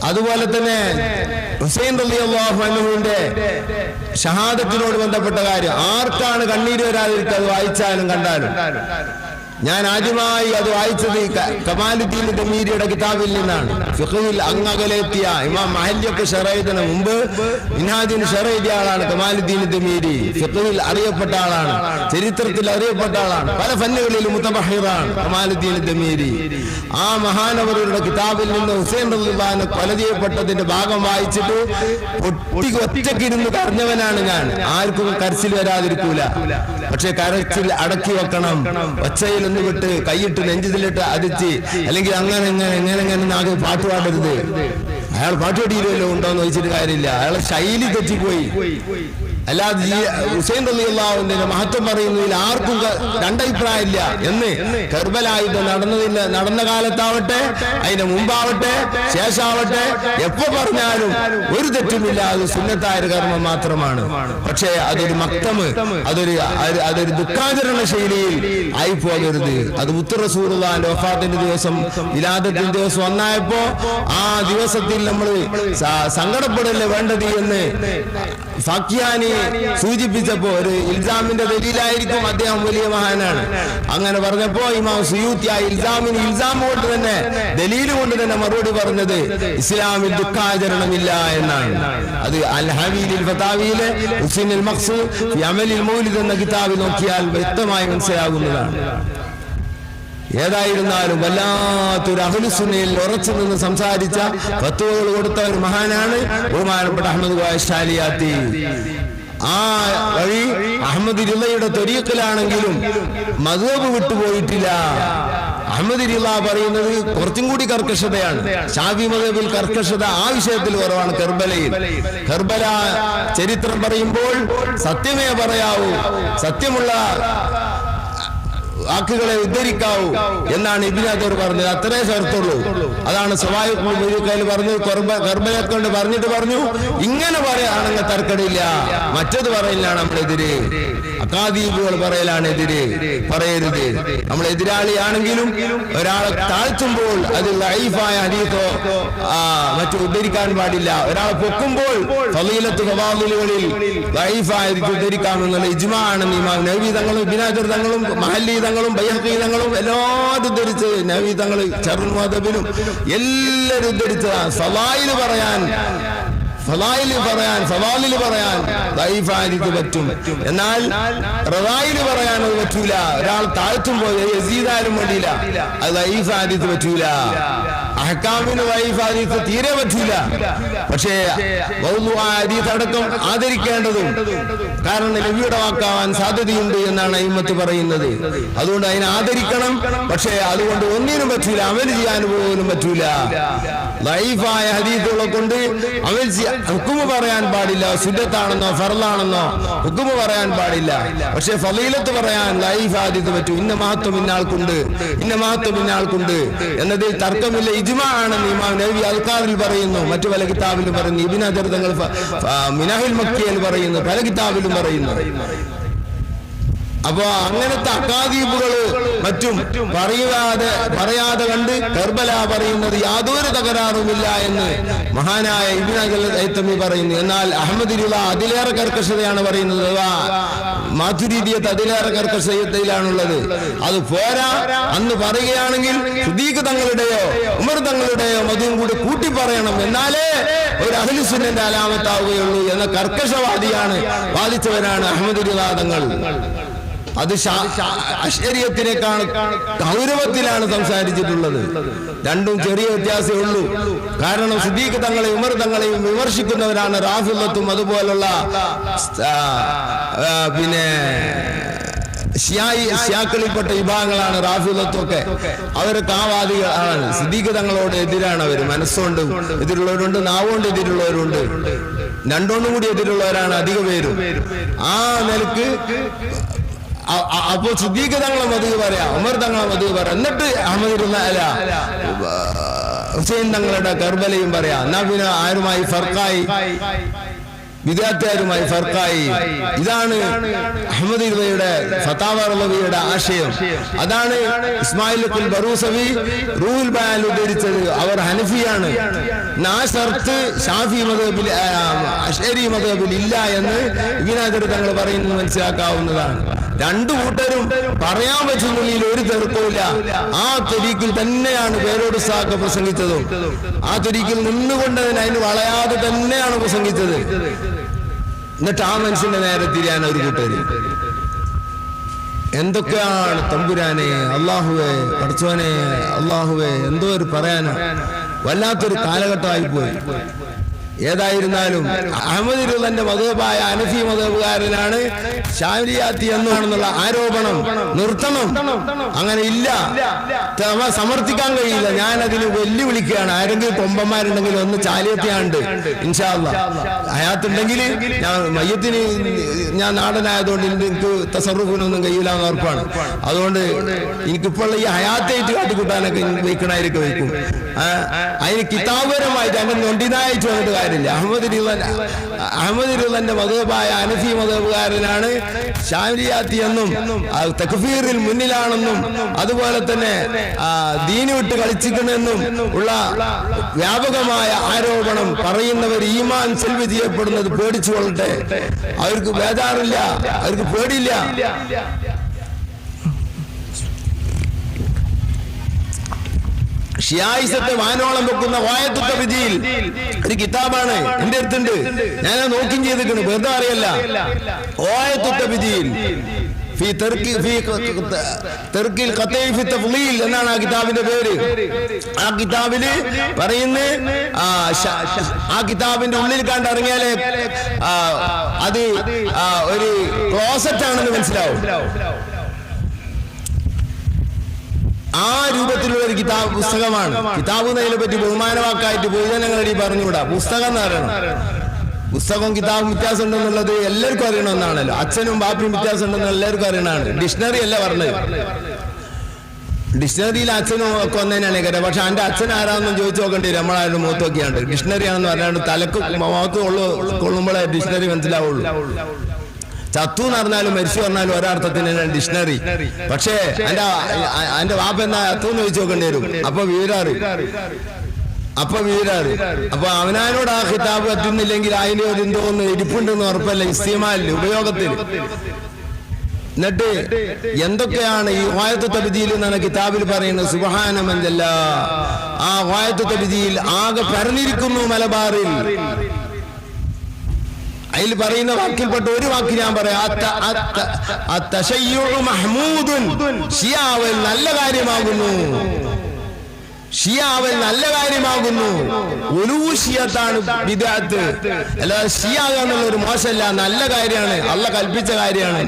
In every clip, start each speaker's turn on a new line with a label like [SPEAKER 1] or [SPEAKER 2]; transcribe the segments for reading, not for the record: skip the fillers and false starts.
[SPEAKER 1] അതുപോലെ തന്നെ ഹുസൈൻ റളിയല്ലാഹു അൻഹുവിന്റെ ഷഹാദത്തിനോട് ബന്ധപ്പെട്ട കാര്യം ആർക്കാണ് കണ്ണീര് വരാതിരിക്കുക? അത് വായിച്ചാലും കണ്ടാലും. ഞാൻ ആദ്യമായി അത് വായിച്ചത് കമാലുദ്ദീൻ ദമീരിയുടെ കിതാബിൽ നിന്നാണ്. ഫിഖ്ഹിൽ അങ്ങകലെത്തിയ ഇമാം മഹല്ലിയൊക്കെ ഷറഹ് എഴുതുന്ന മുമ്പ് മിൻഹാജിന് ഷറഹ് എഴുതിയ ആളാണ് കമാലുദ്ദീൻ ദമീരി. ഫിഖ്ഹിൽ അറിയപ്പെട്ട ആളാണ്, ചരിത്രത്തിൽ അറിയപ്പെട്ട ആളാണ്, പല ഫന്നുകളിലും മുതബഹിറാണ് കമാലുദ്ദീൻ ദമീരി. ആ മഹാനവരുടെ കിതാബിൽ നിന്ന് ഹുസൈൻ റളിയല്ലാഹു അൻഹു കൊല ചെയ്യപ്പെട്ടതിന്റെ ഭാഗം വായിച്ചിട്ട് ഒറ്റക്കിരുന്ന് കരഞ്ഞവനാണ് ഞാൻ. ആർക്കും കരച്ചിൽ വരാതിരിക്കൂല, പക്ഷെ കരച്ചിൽ അടക്കി വെക്കണം. ഒച്ചയിൽ ഒന്ന് വിട്ട് കൈയിട്ട് നെഞ്ചിലിട്ട് അടിച്ച് അല്ലെങ്കിൽ അങ്ങനെ ആകെ പാട്ട് പാടരുത്. അയാൾ പാട്ടുപാടിയില്ലല്ലോ ഉണ്ടോന്ന് ചോദിച്ചിട്ട് കാര്യമില്ല. അയാളെ ശൈലി തെറ്റിപ്പോയി. അല്ലാതെ ഹുസൈൻ റളിയല്ലാഹു അൻഹുവിന്റെ മഹത്വം പറയുന്നതിൽ ആർക്കും രണ്ടഭിപ്രായമില്ല എന്ന് കർബലായുദ്ധം നടന്ന കാലത്താവട്ടെ, അതിന് മുമ്പാവട്ടെ, ശേഷാവട്ടെ, എപ്പോ പറഞ്ഞാലും ഒരു തെറ്റുമില്ല. അത് സുന്നത്തായ കർമ്മം മാത്രമാണ്. പക്ഷേ അതൊരു മക്തമ്, അതൊരു ദുഃഖാചരണ ശൈലിയിൽ ആയിപ്പോകരുത്. അത് മുത്ത് റസൂലുള്ളാഹിന്റെ വഫാത്തിന്റെ ദിവസം, വിലാദത്തിന്റെ ദിവസം ഒന്നായപ്പോ ആ ദിവസത്തിൽ നമ്മൾ സങ്കടപ്പെടല്ലേ വേണ്ടത് എന്ന് ഫാക്കിയാനി സൂചിപ്പിച്ചപ്പോ ഒരു ഇൽസാമിന്റെ ദലീലായിരിക്കും. അദ്ദേഹം വലിയ മഹാനാണ്. അങ്ങനെ പറഞ്ഞപ്പോ ഇമാം സുയൂത്തി ആ ഇൽസാമിന് ഇൽസാം കൊണ്ട് തന്നെ, ദലീൽ കൊണ്ട് തന്നെ മറുപടി പറഞ്ഞത് ഇസ്ലാമിൽ ദുഃഖാചരണമില്ല എന്നാണ്. അത് അൽ ഹവീലിൽ ഫതാവിയിലെ ഹുസ്നുൽ മഖ്സൂദ് ഫി അമലിൽ മൗലിദ് എന്ന കിതാബിൽ നോക്കിയാൽ വ്യക്തമായി മനസ്സിലാകുന്നതാണ്. ഏതായിരുന്നാലും വല്ലാത്തൊരു അഹ്ലുസുന്നയിൽ ഉറച്ചു നിന്ന് സംസാരിച്ച ഫത്വകൾ കൊടുത്ത ഒരു മഹാനാണ് ബഹുമാനപ്പെട്ട അഹ്മദ് കോയ ശാലിയാത്തി. ആ വഴി അഹ്മദ് റിളയുടെ ത്വരീഖിലാണെങ്കിലും മദ്ഹബ് വിട്ടുപോയിട്ടില്ല. അഹ്മദ് റിള പറയുന്നത് കുറച്ചും കൂടി കർക്കശതയാണ്. ശാഫി മദ്ഹബിൽ കർക്കശത ആ വിഷയത്തിൽ കുറവാണ്. കർബല ചരിത്രം പറയുമ്പോൾ സത്യമേ പറയാവൂ, സത്യമുള്ള വാക്കുകളെ ഉദ്ധരിക്കാവൂ എന്നാണ് ഇബ്നു ഹജർ പറഞ്ഞത്. അത്രേ ഷർത്തുള്ളൂ. അതാണ് സവായിഖുൽ പറഞ്ഞത്. കർബലയെ കൊണ്ട് പറഞ്ഞിട്ട് പറഞ്ഞു, ഇങ്ങനെ പറയുകയാണെങ്കിൽ തർക്കടില്ല, മറ്റത് പറയലാണ് നമ്മളെതിര്, അക്കാദീബുകൾ പറയലാണ് എതിര്, പറയരുത്. നമ്മൾ എതിരാളിയാണെങ്കിലും ഒരാളെ താഴ്ത്തുമ്പോൾ അത് ലൈഫായ ഹദീസോ മറ്റു ഉദ്ധരിക്കാൻ പാടില്ല. ഒരാളെ പൊക്കുമ്പോൾ ഫളീലത്ത് ഫവാദിലുകളിൽ ലൈഫായ ഉദ്ധരിക്കാമെന്നുള്ള ഇജ്മാ ആണെന്ന് ഇമാം നവവി തങ്ങളും ഇബ്നു ഹജർ തങ്ങളും മഹല്ലി തങ്ങളും ബൈഹഖി തങ്ങളും എല്ലാവരും ഉദ്ധരിച്ച്, നവവി തങ്ങൾ ശർഹുൽ മുഹദ്ദബിലും എല്ലാവരും ഉദ്ധരിച്ചതാണ്. ഫളായില് പറയാൻ ദഈഫായിരിക്കും പറ്റും, എന്നാൽ റദായില് പറയാൻ അത് പറ്റൂല. ഒരാൾ താഴ്ത്തുമ്പോൾ യസീദാലും വേണ്ടിയില്ല, അത് ദഈഫായിരിക്കും പറ്റൂല. അഹ്കാമിന് ദഈഫായിരിക്കും തീരെ പറ്റൂല. പക്ഷേ മൗദൂഅ ഹദീസ് അടക്കം ആദരിക്കേണ്ടതും, കാരണം നബിയുടെ വാക്കാവാൻ സാധ്യതയുണ്ട് എന്നാണ് അയിമ്മത്ത് പറയുന്നത്. അതുകൊണ്ട് അതിനെ ആദരിക്കണം. പക്ഷേ അതുകൊണ്ട് ഒന്നിനും പറ്റൂല, അമൽ ചെയ്യാൻ പോലും പറ്റൂല. ദഈഫായ ഹദീസുകളെ കൊണ്ട് അമൽ ഹുക്മ് പറയാൻ പാടില്ല. സുന്നത്താണെന്നോ ഫർളാണെന്നോ ഹുക്മ് പറയാൻ പാടില്ല. പക്ഷെ ഫളീലത്ത് പറയാൻ ലൈഫ് ഹദീസ് പറ്റും. ഇന്ന മഹത്വം ഇന്നാൾക്കുണ്ട്, ഇന്ന മഹത്വം ഇന്നാൾക്കുണ്ട് എന്നതിൽ തർക്കമില്ല. ഇജ്മാ ആണെന്ന് ഇമാം നവവി അൽഖാറിൽ പറയുന്നു, മറ്റു പല കിതാബിലും പറയുന്നു, ഇബ്നു ഹജർ തങ്ങൾ മിനഹുൽ മക്കിയിൽ പറയുന്നു, പല കിതാബിലും പറയുന്നു. അപ്പൊ അങ്ങനത്തെ അക്കാദീബുകള് മറ്റും പറയാതെ കണ്ട് കർബല പറയുന്നത് യാതൊരു തകരാറുമില്ല എന്ന് മഹാനായ ഇബ്നു അൽ ഹൈതമി പറയുന്നു. എന്നാൽ അഹ്മദ് റിള അതിലേറെ കർക്കശതയാണ് പറയുന്നത്. മാതുരീദിയത്ത് അതിലേറെ കർക്കശതയിലാണുള്ളത്. അത് പോരാ, അന്ന് പറയുകയാണെങ്കിൽ സിദ്ദീഖ് തങ്ങളുടെയോ ഉമർ തങ്ങളുടെയോ മതും കൂടി കൂട്ടി പറയണം, എന്നാലേ ഒരു അഹ്ലു സുന്നത്തിന്റെ അലാമത്താവുകയുള്ളൂ എന്ന കർക്കശവാദിയാണ്, വാദിച്ചവരാണ് അഹ്മദ് റിള തങ്ങൾ. അത് അശ്ശരിയത്തിനേക്കാൾ ഗൗരവത്തിലാണ് സംസാരിച്ചിട്ടുള്ളത്. രണ്ടും ചെറിയ വ്യത്യാസമേ ഉള്ളൂ. കാരണം സിദ്ദീഖ് തങ്ങളെയും ഉമർ തങ്ങളെയും വിമർശിക്കുന്നവരാണ് റാഫിളത്തും അതുപോലുള്ള പിന്നെ ഷിയാക്കളിൽപ്പെട്ട വിഭാഗങ്ങളാണ് റാഫിളത്തൊക്കെ. അവരൊക്കെ ആ വാദികളാണ്. സിദ്ദീഖ് തങ്ങളോട് എതിരാണ് അവർ. മനസ്സുകൊണ്ട് എതിരുള്ളവരുണ്ട്, നാവുകൊണ്ട് എതിരുള്ളവരുണ്ട്, രണ്ടോണ്ടും കൂടി എതിരുള്ളവരാണ് അധിക പേരും. ആ നിലക്ക് അപ്പോ സിദ്ദീഖ് തങ്ങളെ മദ്ഹ് പറയാം, ഉമർ തങ്ങളെ മദ്ഹ് പറയാം, എന്നിട്ട് അഹ്മദ് അല്ല ഹുസൈൻ തങ്ങളുടെ കർബലയും പറയാം. എന്നാ പിന്നെ ആരുമായി ഫർക്കായി? വിദ്യാർത്ഥികളുമായി ഫർക്കായി. ഇതാണ് അഹ്മദ് ഇർവയുടെ ഫതാവ റളവിയുടെ ആശയം. അതാണ് ഇസ്മായിൽ ബറൂസവി റൂഹുൽ ബയാൻ ഉദ്ധരിച്ചത്. അവർ ഹനഫിയാണ്. ആ ഷർത്ത് ഷാഫി മദ്ഹബിൽ അശ്അരി മദ്ഹബിൽ ഇല്ല എന്ന് ഇബ്നു ഹജർ തങ്ങൾ പറയുന്നത് മനസ്സിലാക്കാവുന്നതാണ്. രണ്ടു കൂട്ടരും പറയാൻ പറ്റുന്നതിൽ ഒരു തർക്കവുമില്ല. ആ തരീഖിൽ തന്നെയാണ് പേരോട് സാഖ പ്രസംഗിച്ചതും ആ തരീഖിൽ നിന്നുകൊണ്ട് അതിന് വളയാതെ തന്നെയാണ് പ്രസംഗിച്ചത്. എന്നിട്ട് ആ മനുഷ്യന്റെ നേരെ തിരിയാൻ ഒരു കൂട്ടര് എന്തൊക്കെയാണ് തമ്പുരാനെ, അള്ളാഹുവേ, പടച്ചോനെ, അള്ളാഹുവേ, എന്തോ ഒരു പറയാനാ. വല്ലാത്തൊരു കാലഘട്ടമായി പോയി. ഏതായിരുന്നാലും അഹ്മദ് ഇർവന്റെ മദ്ഹബായ ഹനഫി മദ്ഹബുകാരനാണ് ശാരിയാത്തി എന്നാണെന്നുള്ള ആരോപണം നിർത്തണം. അങ്ങനെ ഇല്ല, സമർത്ഥിക്കാൻ കഴിയില്ല. ഞാൻ അതിന് വെല്ലുവിളിക്കുകയാണ്. ആരെങ്കിലും കൊമ്പന്മാരുണ്ടെങ്കിൽ ഒന്ന് ചാലിയത്തിയാണ്ട് ഇൻഷാ അല്ലാഹ് ഹയാത്തുണ്ടെങ്കിൽ ഞാൻ മയ്യത്തിന് ഞാൻ നാടനായതുകൊണ്ട് എനിക്ക് തസറുഫിനൊന്നും കഴിയില്ലാന്ന് ഉറപ്പാണ്. അതുകൊണ്ട് എനിക്കിപ്പോൾ ഈ ഹയാത്തായിട്ട് കാട്ടിക്കൂട്ടാനൊക്കെ വയ്ക്കണായിരിക്കും വയ്ക്കും. അതിന് കിതാബപരമായിട്ട് അങ്ങനെ നൊണ്ടിനായിട്ട് വന്നിട്ട് കാര്യമില്ല. അഹ്മദ് ഇർവന്റെ മദ്ഹബായ ഹനഫി മദ്ഹബുകാരനാണ് ശാരിയാത്തി എന്നും തക്ഫീറിൽ മുന്നിലാണെന്നും അതുപോലെ തന്നെ ദീന് വിട്ട് കളിച്ചിക്കണെന്നും ഉള്ള വ്യാപകമായ ആരോപണം പറയുന്നവർ ഈമാൻ സെൽവ് ചെയ്യപ്പെടുന്നത് പേടിച്ചു കൊള്ളട്ടെ. അവർക്ക് ബേജാറില്ല, അവർക്ക് പേടിയില്ല. ഷിയായിസത്തെ വാനോളം വെക്കുന്ന ഗായത്തുൽ തബ്ദീൽ ഒരു കിതാബാണ് എന്റെ അടുത്തുണ്ട്. ഞാൻ നോക്കിയും ചെയ്തിട്ടുണ്ട്, വെറുതെ അറിയല്ല. ഗായത്തുൽ തബ്ദീൽ ഫീ തർക്കിൽ ഖത്ഈ ഫി തഫ്ളീൽ എന്നാണ് ആ കിതാബിന്റെ പേര്. ആ കിതാബില് പറയുന്ന ആ കിതാബിന്റെ ഉള്ളിൽ കണ്ടിറങ്ങിയാലേ അത് ഒരു ക്ലോസറ്റ് ആണെന്ന് മനസ്സിലാവും. ആ രൂപത്തിലുള്ള ഒരു കിതാബ് പുസ്തകമാണ്. കിതാബ് എന്നതിനെ പറ്റി ബഹുമാനവാക്കായിട്ട് പൊതുജനങ്ങളടി പറഞ്ഞുകൂടാ. പുസ്തകം എന്ന് പറയണം. പുസ്തകവും കിതാബും വ്യത്യാസം ഉണ്ടെന്നുള്ളത് എല്ലാവർക്കും അറിയണമെന്നാണല്ലോ. അച്ഛനും ബാപ്പയും വ്യത്യാസം ഉണ്ടെന്ന് എല്ലാവർക്കും അറിയണമാണ്. ഡിക്ഷണറി അല്ല പറഞ്ഞത്. ഡിക്ഷണറിയിൽ അച്ഛനും ഒക്കെ ഒന്നേനാണ് കേട്ടോ. പക്ഷെ എന്റെ അച്ഛൻ ആരാന്നും ചോദിച്ചു നോക്കേണ്ടി വരും. നമ്മളാരും മുഖത്ത് നോക്കിയാണ്ട് ഡിക്ഷണറി ആണെന്ന് പറഞ്ഞാണ്ട് തലക്ക് മുഖത്ത് കൊള്ളുമ്പോഴേ ഡിക്ഷണറി മനസ്സിലാവുള്ളൂ. ചത്തു എന്ന് പറഞ്ഞാലും മരിച്ചു പറഞ്ഞാലും ഒരർത്ഥത്തിന് ഡിക്ഷണറി. പക്ഷേ എന്റെ വാപ്പ എന്നാ ചത്തു എന്ന് ചോദിച്ചു നോക്കേണ്ടി വരും. അപ്പൊ വീരാറ് അപ്പൊ അവനോട് ആ കിതാബ് പറ്റുന്നില്ലെങ്കിൽ അതിന് ഒരു എന്തോ ഒന്ന് ഇരിപ്പുണ്ടെന്ന് ഉറപ്പല്ല ഇസ്തിമാലിൽ ഉപയോഗത്തിൽ. എന്നിട്ട് എന്തൊക്കെയാണ് ഈ ഗായത്തുൽ തബ്ദീൽ എന്നാണ് കിതാബിൽ പറയുന്നത്. സുബ്ഹാന മൻ ജല്ല. ആ ഗായത്തുൽ തബ്ദീൽ ആകെ പരന്നിരിക്കുന്നു മലബാറിൽ. അതിൽ പറയുന്ന വാക്കിൽപ്പെട്ട ഒരു വാക്ക് ഞാൻ പറയാം. ഷിയാവൽ നല്ല കാര്യമാകുന്നു. ഷിയാവൽ നല്ല കാര്യമാകുന്നു. ഉലൂഷിയത്താണ് ബിദ്അത്ത്. അല്ലാതെ ഷിയാ എന്നുള്ള ഒരു മോശമല്ല, നല്ല കാര്യമാണ്, അള്ളാഹ് കൽപ്പിച്ച കാര്യമാണ്.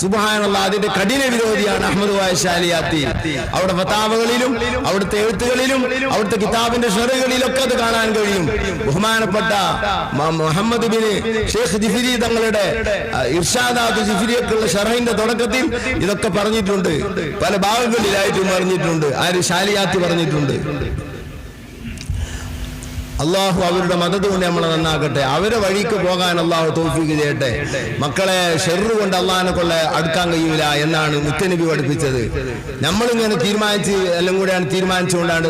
[SPEAKER 1] സുബ്ഹാനല്ലാഹ്. അതിന്റെ കഠിന വിരോധിയാണ് അഹ്മദ് കോയ ശാലിയാത്തി. അവിടെ ഫതാവകളിലും അവിടുത്തെ എഴുത്തുകളിലും അവിടുത്തെ കിതാബിന്റെ ഷറഹുകളിലൊക്കെ അത് കാണാൻ കഴിയും. ബഹുമാനപ്പെട്ട മുഹമ്മദ് ബിൻ ഷെയ്ഖ് ജിഫ്രി തങ്ങളുടെ ഇർഷാദാത്ത് ജിഫ്രിയൊക്കെയുള്ള ഷറഹിന്റെ തുടക്കത്തിൽ ഇതൊക്കെ പറഞ്ഞിട്ടുണ്ട്. പല ഭാഗങ്ങളിലായിട്ടും പറഞ്ഞിട്ടുണ്ട്. ആര് ശാലിയാത്തി പറഞ്ഞിട്ടുണ്ട്. അള്ളാഹു അവരുടെ മദദ് കൊണ്ട് നമ്മളെ നന്നാക്കട്ടെ. അവരെ വഴിക്ക് പോകാൻ അള്ളാഹു തൗഫീഖ് ചെയ്യട്ടെ. മക്കളെ ഷെർറ് കൊണ്ട് അള്ളാഹിനെ കൊള്ള അടുക്കാൻ കഴിയൂല എന്നാണ് മുത്തനബി പഠിപ്പിച്ചത്. നമ്മളിങ്ങനെ തീരുമാനിച്ച് എല്ലാം കൂടെയാണ് തീരുമാനിച്ചുകൊണ്ടാണ്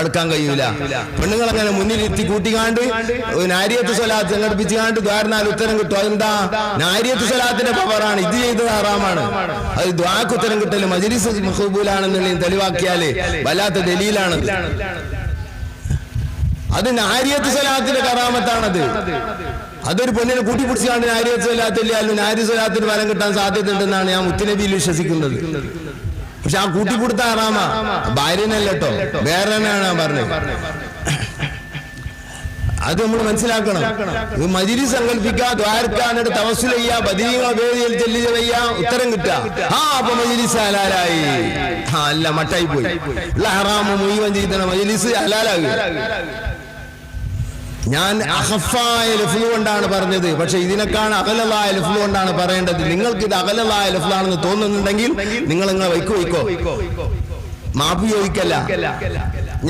[SPEAKER 1] അടുക്കാൻ കഴിയൂല. പെണ്ണുങ്ങളങ്ങനെ മുന്നിലിരുത്തി കൂട്ടിക്കാണ്ട് നാരിയത്ത് സ്വലാത്ത് സംഘടിപ്പിച്ചുകാണ്ട് ദ്വാരനാൽ ഉത്തരം കിട്ടും. അതെന്താ? നാരിയത്ത് സ്വലാത്തിന്റെ പവറാണ്. ഇത് ചെയ്തത് ഹറാമാണ്. അത് ദ്വാക്ക് ഉത്തരം കിട്ടല് മജ്ലിസ് മഖ്ബൂലാണെന്നുള്ളത് തെളിവാക്കിയാല് വല്ലാത്ത ദലീലാണ്. അത് നാരിയത്ത് സ്വലാത്തിന്റെ കറാമത്താണത്. അതൊരു പെണ്ണിനെ കൂട്ടിപ്പിടിച്ചാണ്ട് നാരിയത്ത് സ്വലാത്തില്ലാലും നാരി സ്വലാത്തിന് ഫലം കിട്ടാൻ സാധ്യതയുണ്ടെന്നാണ് ഞാൻ മുത്തുനബിയിൽ വിശ്വസിക്കുന്നത്. പക്ഷെ ആ കൂട്ടിപ്പിടുത്ത ഹറാമ ഭാര്യനല്ലോ, വേറെ തന്നെയാണ് പറഞ്ഞത്. അത് നമ്മൾ മനസ്സിലാക്കണം. മജ്‌ലിസ് സങ്കല്പിക്കുക, ദ്വാരക്കാനോട് തവസ്സുൽ ചെയ്യുക, ബദീങ്ങൾ വേദിയിൽ ചെല്ലുക ചെയ്യുക, ഉത്തരം കിട്ടുക. അപ്പൊ മജ്‌ലിസ് ഹലാലായി. അല്ല, മട്ടായി പോയി. ഹറാമ് മുഴുവൻ ചെയ്യുന്ന മജ്‌ലിസ് ഹലാലാകുക. ഞാൻ അഖഫായ ലഫ്ള് കൊണ്ടാണ് പറഞ്ഞത്. പക്ഷെ ഇതിനേക്കാണ് അഖലലായ ലഫ്ള് കൊണ്ടാണ് പറയേണ്ടത്. നിങ്ങൾക്ക് ഇത് അഖലലായ ലഫ്ളാണെന്ന് തോന്നുന്നുണ്ടെങ്കിൽ നിങ്ങൾ വയ്ക്കോ, മാപ്പ് ചോദിക്കല്ല.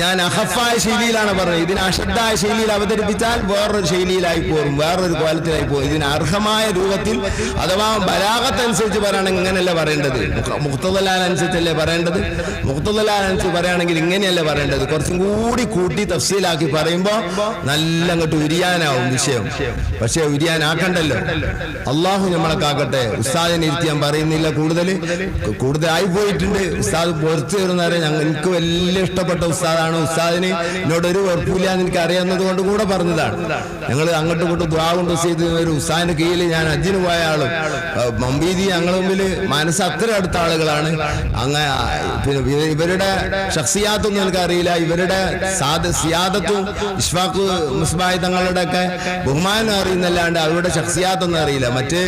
[SPEAKER 1] ഞാൻ അഹഫായ ശൈലിയിലാണ് പറഞ്ഞത്. ഇതിന് അശദ്ധായ ശൈലിയിൽ അവതരിപ്പിച്ചാൽ വേറൊരു ശൈലിയിലായി പോരും, വേറൊരു കോലത്തിലായി പോകും. ഇതിന് അർഹമായ രൂപത്തിൽ അഥവാ ബലാഗത്തനുസരിച്ച് പറയുകയാണെങ്കിൽ ഇങ്ങനെയല്ല പറയേണ്ടത്, മുഖ്തദലാനുസരിച്ചല്ലേ പറയേണ്ടത്. മുഖ്തദലാനുസരിച്ച് പറയുകയാണെങ്കിൽ ഇങ്ങനെയല്ല പറയേണ്ടത്. കുറച്ചും കൂടി കൂട്ടി തഫ്സീലാക്കി പറയുമ്പോൾ നല്ല അങ്ങോട്ട് ഉരിയാനാവും വിഷയം. പക്ഷെ ഉരിയാനാക്കണ്ടല്ലോ. അള്ളാഹു നമ്മളെ കാക്കട്ടെ. ഉസ്താദിനെ ഇരുത്തി ഞാൻ പറയുന്നില്ല, കൂടുതലായി പോയിട്ടുണ്ട്. ഉസ്താദ് പുറത്തു തരുന്നവരെ എനിക്ക് വലിയ ഇഷ്ടപ്പെട്ട ഉസ്താദാണ്. ഉസ്താദിന് എന്നോടൊരു വെറുപ്പില്ല എന്ന് എനിക്ക് അറിയാവുന്നത് കൊണ്ട് കൂടെ പറഞ്ഞതാണ്. ഞങ്ങൾ അങ്ങോട്ടും ഇങ്ങോട്ടും ദുആ കൊണ്ട് ചെയ്ത് ഒരു ഉസ്താദിന്റെ കീഴിൽ ഞാൻ ഹജ്ജിന് പോയ ആളും മമ്പീതി ഞങ്ങളുടെ മുമ്പിൽ മനസ്സ് അത്ര അടുത്ത ആളുകളാണ്. പിന്നെ ഇവരുടെ ഷഖ്സിയാത്തൊന്നും എനിക്കറിയില്ല. ഇവരുടെ സിയാദത്തും ഇഷ്ഫാഖ് മുസ്ബായ് തങ്ങളുടെ ഒക്കെ ബഹുമാനം അറിയുന്നല്ലാണ്ട് അവരുടെ ഷഖ്സിയാത്തൊന്നും അറിയില്ല. മറ്റ്